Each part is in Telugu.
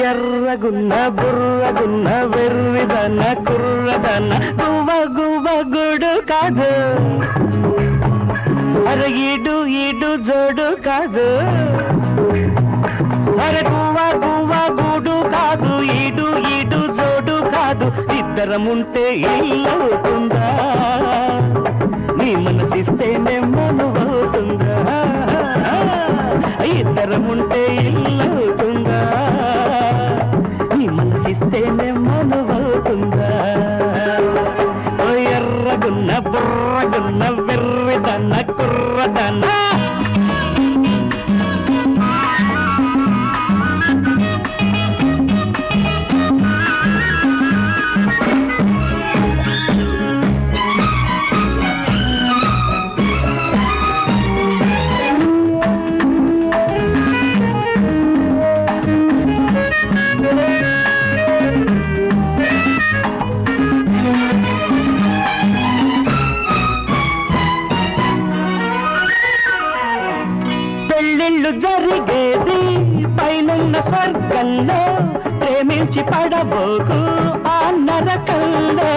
ఎర్రగున్న బుర్రగున్న వెర్రిదన కుర్రదన గువ్వ గువ్వ గుడు కాదు అరే ఈడు ఈడు జోడు కాదు అరే గువ్వ గువ్వ గుడు కాదు ఈడు ఈడు జోడు కాదు ఇద్దరముంటే ఇల్లవుతుందా నీ మనసిస్తేనే మనువవుతుందా ఇద్దరముంటే ఇల్లవుతుందా నీ మనసిస్తేనే మనువవుతుందా ఎర్రగున్న బుర్రగున్న వెర్రిదన్న కుర్రదన్న జరిగేది పైనున్న స్వర్గంలో ప్రేమించి పడబోకు ఆ నరకంలో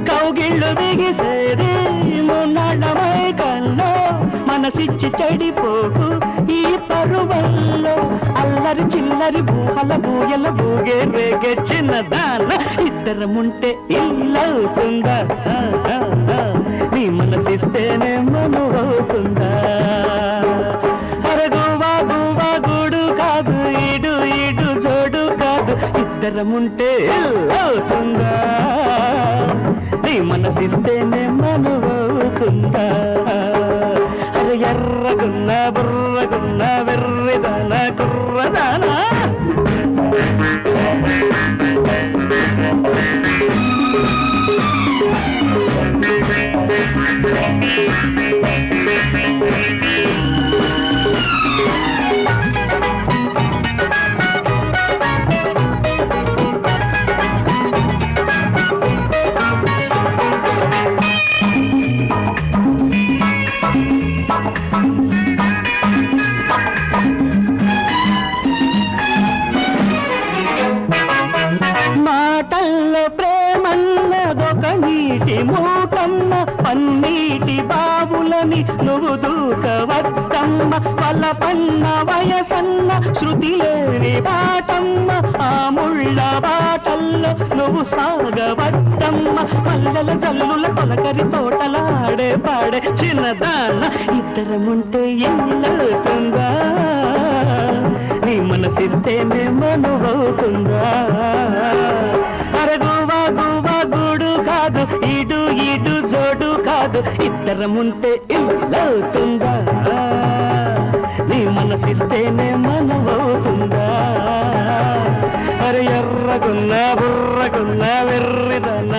కౌగిళ్ళు బిగిసేది మున్నాళ్ళమై కల్లో మనసిచ్చి చెడిపోకు ఈ పరువల్లో అల్లరి చిల్లరి బూహల బూయల బూగే రేగే చిన్నదాన ఇద్దరముంటే ఇల్లవుతుందా నీ మనసిస్తేనే మనువవుతుందా ఇద్దరముంటే అవుతుందా నీ మనసిస్తేనే మనువవుతుందా అది ఎర్రగున్న బుర్రగున్న వెర్రిదాన కుర్రదానా మాటల్లో ప్రేమన్నదొక నీటి మూటమ్మ పన్నీటి బావులని నువ్వు దూకవద్దమ్మ వలపన్న వయసన్న శృతి లేని బాటమ్మ ఆ ముళ్ళ బాటల్లో నువ్వు సాగవద్దమ్మ పల్లెల జల్లుల తొలకరి తోటలాడే పాడే చిన్నదాన్న ఇద్దరముంటే ఇల్లవుతుందా నీ మనసిస్తేనే మనువవుతుందా అరగువా గువా గూడు కాదు ఈడు ఈడు జోడు కాదు ఇద్దరముంటే ఇల్లవుతుందా నీ మనసిస్తేనే మనువవుతుందా అరే ఎర్రగున్న బుర్రగున్న వెర్రిదన